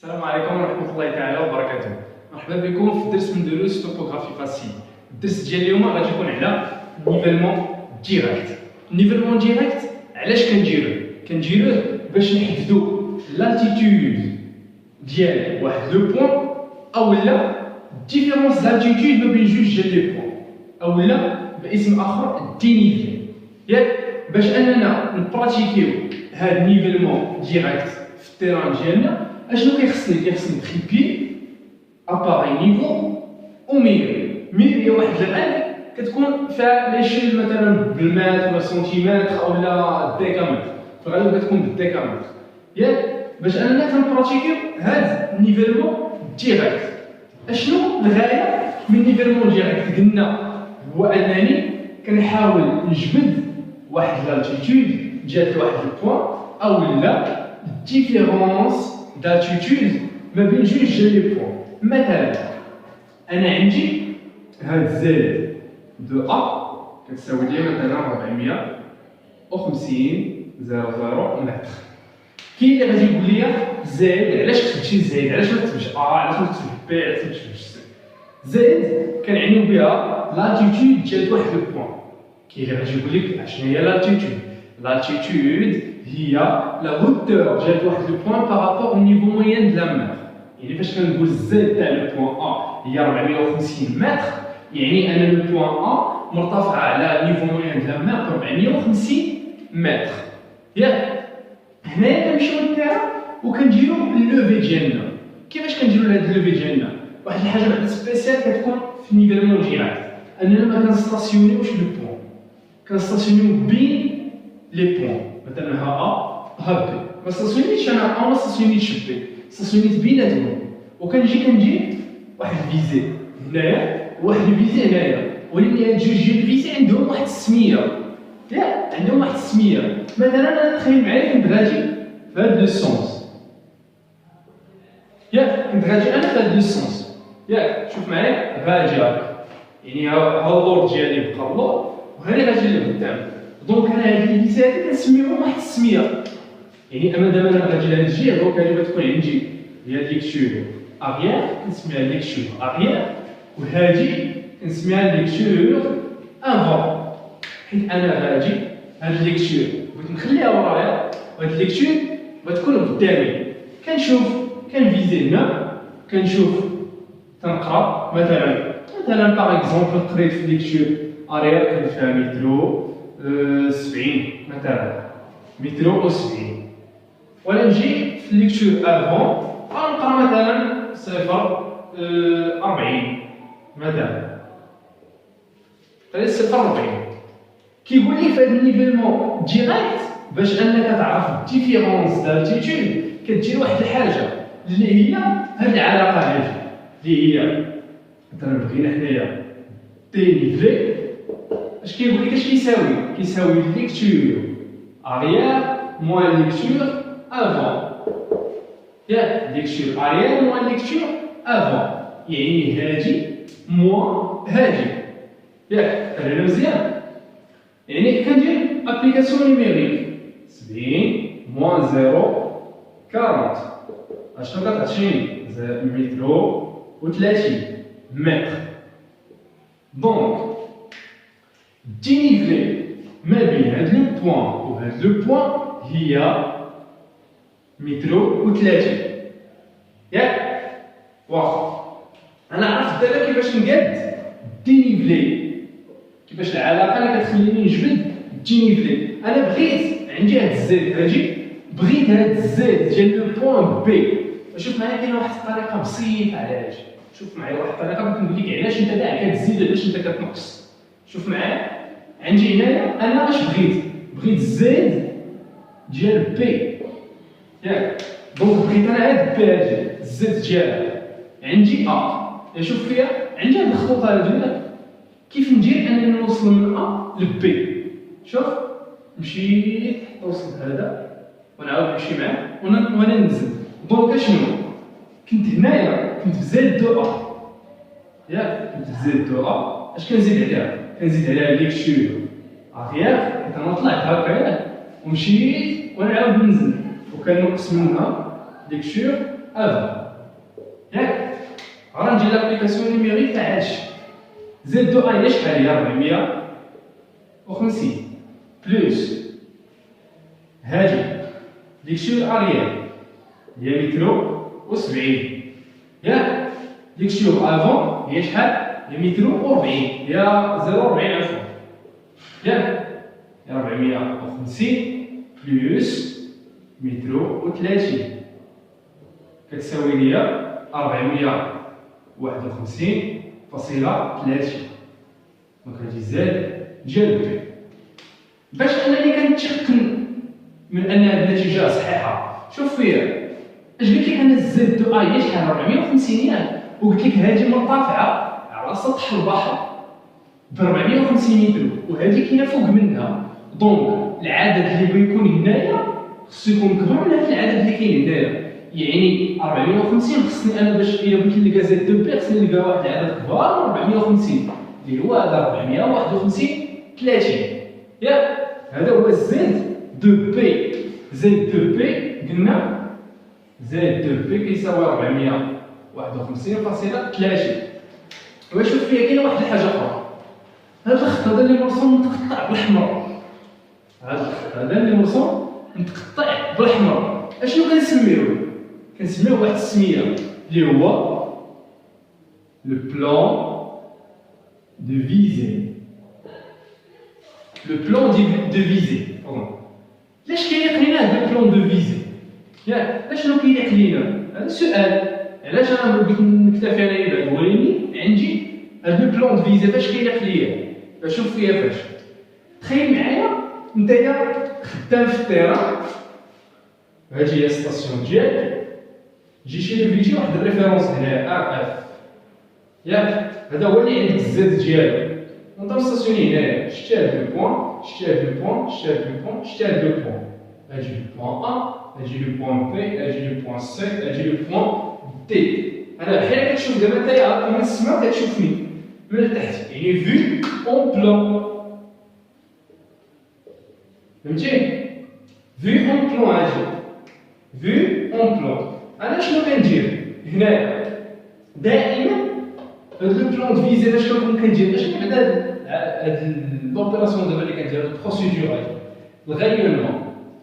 السلام عليكم ورحمة الله تعالى وبركاته. مرحبا بكم في درس من دروس توبوغرافي فاسيل. الدرس ديال اليوم غادي يكون على نيفلمون ديريكت. نيفلمون ديريكت علاش كنديروه باش نحددوا لالتيتود ديال واحد لو بوين اولا ديفيرونس دالتيتود ما بين جوج ديال لي بوين اولا باسم اخر الدينيفلي. ياك باش اننا نبراتيكيو هاد النيفلمون ديريكت في التيران ديالنا اشنو كيخصني تريبي اباري نيفو ومير هي واحد العلم كتكون فيها ليشيل مثلا بالمتر ولا سنتيمتر اولا ديكامتر، في الغالب كتكون بالديكامتر. ياك باش اننا كنبراتيكيو هاد النيفلمون ديريكت. اشنو الغايه من النيفلمون ديريكت؟ قلنا هو انني كنحاول نجبد واحد لالتيتود جات لواحد البوين اولا ديفيرونس d'altitude ما بين جوج ديال لي بوين. مثلا انا عندي هاد زد دو ا كتساوي لي مثلا 450 متر. كاين اللي غادي يقول لي زد علاش كتمشي زد، علاش ما تكتبش ا، علاش ما تكتبش بي، علاش ما تكتبش سي. زد كنعنيو بها لالتيتود ديال واحد البوين. كاين اللي غادي يقول لك اشنو هي لالتيتود. لالتيتود هي لا هوتور ديال واحد لو بوين بارابور او نيفو موين دو لا مير. يعني فاش كنقول زد تاع لو بوين ا هي 450 متر، يعني ان لو بوين ا مرتفعه على نيفو موين دو لا مير ب 450 متر. ياك هنايا كنمشيو للتيران وكنديرو اللوفي ديالنا. كيفاش كنديرو هاد اللوفي ديالنا؟ واحد الحاجه بعدا سبيسيال كتكون في النيفلمون ديريكت، اننا ما كنستاسيونيوش لو بوين، كنستاسيونيو بين لي بوين. مثلا ها ا ها بي، ما ستاسيونيتش انا ا ما ستاسيونيتش بي، ستاسيونيت بيناتهم كنجي واحد الفيزي هنايا وواحد الفيزي هنايا، ولكن هاد جوج ديال الفيزي عندهم واحد السميه. ياك عندهم واحد السميه. مثلا انا تخيل معايا كنت غادي في هاد لو سونس، ياك كنت غادي انا في هاد لو سونس، ياك شوف معايا غادي هاكا، يعني ها اللور ديالي بقى اللور وهاني غادي لقدام. دونك انا هاد لي فيزي هادي كنسميهم واحد السميه. يعني انا دابا انا غادي لهاد الجهه، دونك غادي تكون عندي هي ليكتور اريير كنسميها ليكتور اريير، وهادي كنسميها ليكتور انفون. حيت انا غادي هاد ليكتور بغيت نخليها ورايا وهاد ليكتور غتكون قدامي. كنفيزي هنا كنشوف تنقرا مثلا باغ اكزومبل قريت في ليكتور اريير كان فيها مترو 70 مثلا مترو و 70، ولا نجي في ليكتور افون غنقرا مثلا 0.40 مثلا 0.40. كيقول لي في هذا النيفلمون ديريكت باش انك تعرف الديفيرونس دالتيتود كدير واحد الحاجه اللي هي هاد العلاقه هادي اللي هي مثلا بغينا حنايا دينيفلي. اش كيقول لك؟ اش كيساوي ليكتور اريير موان ليكتور افون. ياك ليكتور اريير موان ليكتور افون، يعني هادي موان هادي. ياك هذا مزيان. يعني كندير ابليكاسيون نيميريك 70 موان 0 40 اشنو كتعطيني؟ مترو و 30 متر. دونك دينيفلي ما بين هاد لو بوين وهاد لو بوين هي مترو و 30. ياك واخا انا عرفت دابا كيفاش نقاد دينيفلي، كيفاش العلاقه اللي كتخليني نجبد دينيفلي. انا بغيت عندي هاد الزيت هادي، بغيت هاد الزيت ديال لو بوين بي. شوف معايا كاينه واحد الطريقه بسيطه علاش. شوف معايا واحد الطريقه بغيت نقول لك علاش انت كاع كتزيد علاش انت كتنقص. شوف معايا عندي هنايا انا اش بغيت زد ديال بي. ياك دونك بغيت انا هاد بي هادي الزد ديالها عندي ا. شوف فيها عندي هاد الخطوط هادو، كيف ندير انني نوصل من ا لبي. شوف مشيت حتى وصلت هذا ونعاود نمشي معاه وانا ننزل. دونك اشنو كنت هنايا؟ كنت في زد دو ا. ياك كنت في زد دو ا. اش كنزيد عليها؟ كنزيد عليها ليكتور اريير حيت انا طلعت هكا ومشيت ونعاود ننزل، وكنقص منها ليكتور افون ياك غنجي لابليكاسيون نيميريك تاع هادشي زد دو اي شحال هي 450 بلس هادي ليكتور اريير هي مترو و70 ياك ليكتور افون هي شحال هي مترو و40 هي 0.40 عفوا ياك 450 بلس مترو و30 كتساوي ليا 451.30 دونك هادي زاد ديال بي باش انني كنتيقن من ان هاد النتيجه صحيحه. شوف فيا اش قلت لك انا زد دو اي شحال 450 ياك وقلت لك هادي مرتفعه على سطح البحر ب 450 متر وهادي كاينه فوق منها دونك العدد اللي بيكون هنايا خصو يكون كبر من هاد العدد اللي كاين هنايا يعني 450 خصني انا باش الا بغيت نلقى زد دو بي خصني نلقى واحد العدد كبار من 450 اللي هو هذا 451 30 ياك هذا هو زد دو بي زد دو بي قلنا زد دو بي كيساوي 451.30 وشوف فيها كاينه واحد الحاجه اخرى هذا الخط هذا اللي مرسوم متقطع بالاحمر هذا الخط هذا اللي مرسوم متقطع بالاحمر اشنو كنسميوه واحد السميه اللي هو لو بلان دو فيزي لو بلان دو فيزي علاش كيليق لينا هذا البلان دو فيزي ياك اشنو كيليق لينا هذا السؤال علاش انا بغيت نكتفي على بعد وليني عندي هاد البلان دو فيزي فاش كيليق ليا شوف فيها فاش تخيل معايا نتايا خدام في الطيران هادي هي ستاسيون ديالك جي شي فيجي واحد الريفيرونس هنا ار اف ياك هذا هو اللي عندك الزاد ديالو وانت ستاسيوني هنايا شتي هاد لو بوان شتي هاد لو بوان شتي هاد لو بوان شتي هاد لو بوان اجي لو بوان ا اجي لو بوان بي اجي لو بوان سي اجي لو بوان دي انا بحال كتشوف دابا نتايا من السما كتشوفني من التحت يعني في اون بلان فهمتي في اون بلان هادي في اون بلان انا شنو كندير هنايا دائما هاد لو بلان دو فيزي باش كندير باش بعدا هاد لوبيراسيون دابا اللي كندير البروسيدور هادي الغيونمون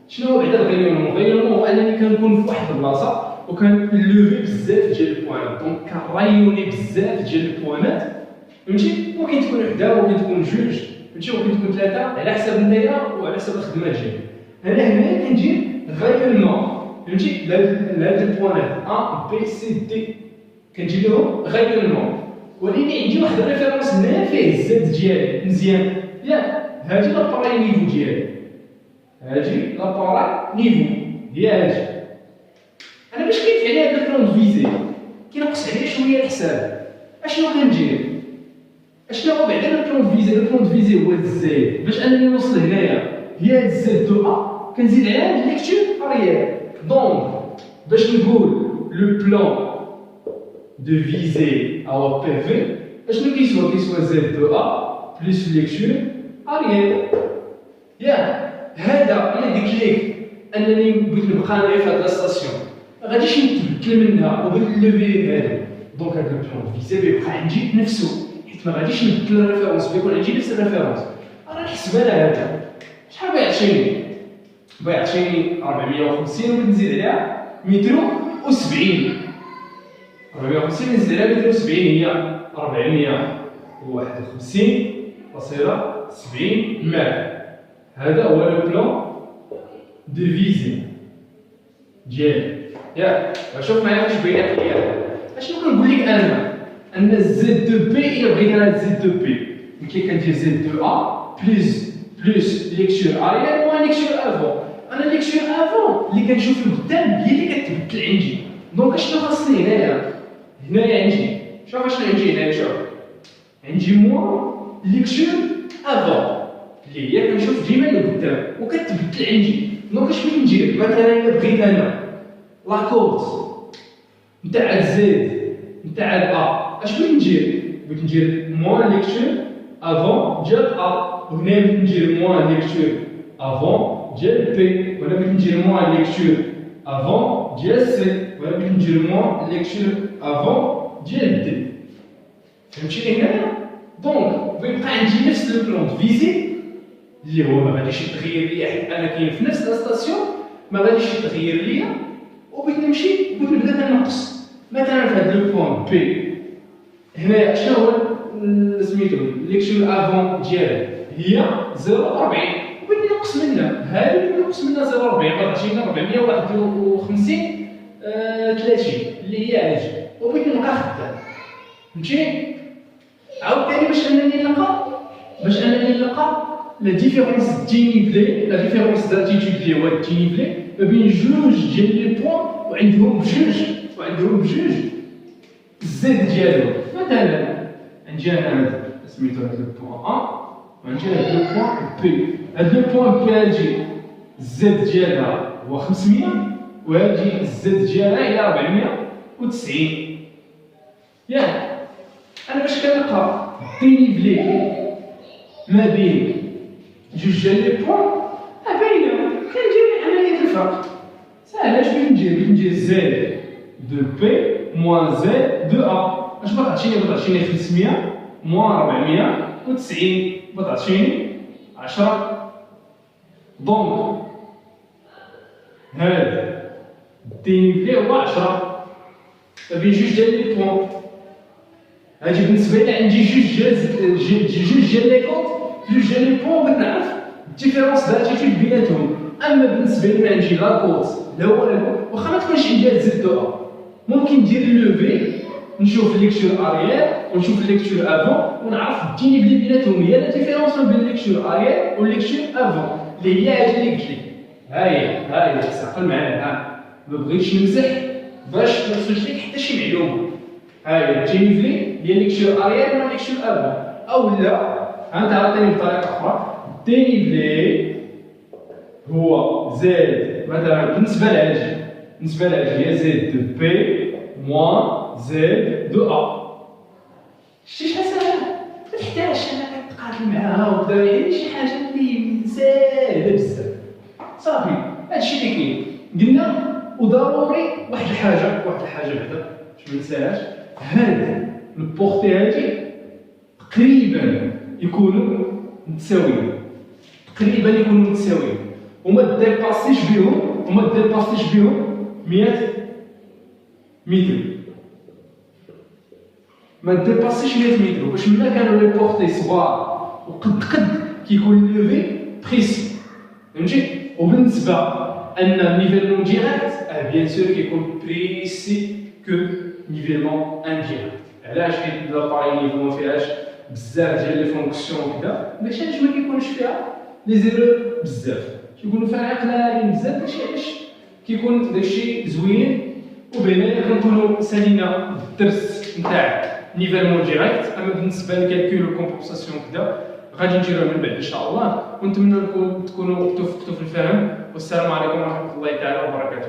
شنو هو بعدا الغيونمون هو انني كنكون في واحد البلاصه وكنلوفي بزاف ديال البوانات دونك كنرايوني بزاف ديال البوانات فهمتي ممكن تكون وحده ممكن تكون جوج فهمتي ممكن تكون ثلاثه على حسب نتايا وعلى حسب الخدمه ديالك انا هنايا كندير غيونمون فهمتي لهاد البوانات ا بي سي دي كندير لهم غيونمون ولكن عندي واحد الريفيرونس هنايا فيه الزاد ديالي مزيان ياك هادي لاباراي نيفو ديالي هادي لاباراي نيفو هي هادي انا باش كيف على هاد البلان دو فيزي كينقص عليا شويه الحساب اشنو كندير اشنو هو بعدا البلان دو فيزي البلان دو فيزي هو الزاد باش انني نوصل هنايا هي هاد الزاد دو ا كنزيد على هاد ليكتور اريير دونك باش نقول لو بلان دو فيزي او بي في اشنو كيسوى زاد دو ا بلس ليكتور اريير ياك هذا انا قلت لك انني بغيت نبقى انايا في هاد لاستاسيون ما غاديش نتبدل منها وبغيت نلوفي هذا دونك هاد البلان فيزي بيبقى عندي نفسه حيت ما غاديش نبدل الريفيرونس بيكون عندي نفس الريفيرونس راه نحسبها لها هذا شحال بيعطيني 450 ونزيد عليها مترو و70 450 نزيد عليها مترو و70 هي 451.70 متر هذا هو لو بلان دو فيزي ديالي ياك شوف معايا واش بينات ليا اشنو كنقول لك انا ان زد دو بي الا بغيت انا زد دو بي كي كندير زد دو ا بلس ليكتور اريير و ليكتور افون انا ليكتور افون اللي كنشوف لقدام هي اللي كتبدل عندي دونك اشنو خاصني هنايا عندي شوف اشنو عندي هنايا شوف عندي موا ليكتور افون اللي هي كنشوف ديما لقدام وكتبدل عندي دونك اش بغيت ندير مثلا الا بغيت انا لاكورد نتاع زد نتاع ا اش بغيت ندير موان ليكتور افون ديال ا وهنا بغيت ندير موان ليكتور افون ديال بي ولا بغيت ندير موان ليكتور افون ديال سي، ولكن ندير موان ليكتور افون ديال دي. فهمتيني هنايا؟ دونك غيبقى عندي نفس لو بلون فيزي اللي هو ما غاديش يتغير ليا حيت انا كاين في نفس لاستاسيون، ما غاديش يتغير ليا، وبغيت نمشي بغيت نبدا كنقص. مثلا في هذا لو بوان بي هنايا شنو هو سميتو ليكتور افون ديالها هي 0.40، وبغيت نقص منها هذه، نقص منها 0.40 غتعطينا 451 30 اللي هي هادي، وبغيت نبقى خدام. فهمتيني؟ عاوتاني باش انني نلقى لا ديفيرونس دينيفلي، لا ديفيرونس دالتيتود اللي هو دينيفلي ما بين جوج ديال لي بوان وعندهم بجوج الزد ديالهم. مثلا عندي انا هذا سميتو هذا البوان ا، وعندي هذا البوان بي. هذا البوان بي هادي الزد ديالها هو 500، وهادي الزد ديالها هي 490. ياك انا باش كنلقى دينيفلي ما بين جوج ديال لي بوان باينه، كندير عمليه الفرق ساهله. اش بغيت ندير زد دو بي موان زد دو ا. اش بغاتعطيني 500 موان 490 بغاتعطيني 10. دونك هذا الدينيفلي هو 10 ما بين جوج ديال لي بوان. هادي بالنسبه لي عندي جوج ديال لي كونط، جوج ديال لي بوان، بغيت نعرف الديفيرونس دالتيتود بيناتهم. اما بالنسبه لي ما عندي لا كونط لا والو، واخا ما تكونش عندي هاد زد دو ا، ممكن ندير لوفي نشوف ليكتور اريير ونشوف ليكتور افون ونعرف الدينيفلي بيناتهم. هي لا ديفيرونس ما بين ليكتور اريير وليكتور افون اللي هي هادي اللي قلت لك. ها هي تعقل معايا. ها ما بغيتش نمزح باش ما نخرجش لك حتى شي معلومه. ها هي الدينيفلي هي ليكتور اريير ولا ليكتور افون، او لا انت عطيني بطريقه اخرى. الدينيفلي هو زد مثلا بالنسبه لهادي هي زد دو بي موان زد دو ا. شتي شحال ساهله؟ ما تحتاجش انك تقاتل معاها وتدير يعني شي حاجه اللي ساهله بزاف. صافي هادشي اللي كاين. قلنا وضروري واحد الحاجه بعدا باش ما ننساهاش، هاد البورتي هادي تقريبا يكونوا متساويين، وما ديباسيش بهم 100 متر. ما ديباسيش 100 متر. باش ملي كانوا لي بورتي صغار وقد كيكون لوفي بريسي. فهمتي؟ وبالنسبه ان النيفيلمون ديريكت بيان سور كيكون بريسي كو نيفيلمون انديريكت. علاش؟ حيت لاباري نيفو ما فيهاش بزاف ديال لي فونكسيون وكذا، داكشي علاش ما كيكونش فيها لي زيرور بزاف، كيكونوا فيها عقلالين بزاف. داكشي علاش كيكون داكشي زوين. وبهنايا كنكونوا سالينا الدرس نتاع نيفيلمون ديريكت. اما بالنسبه للكالكول والكومبونساسيون كذا غادي نديروها من بعد ان شاء الله، ونتمنى تكونوا توفقتوا في الفهم. والسلام عليكم ورحمه الله تعالى وبركاته.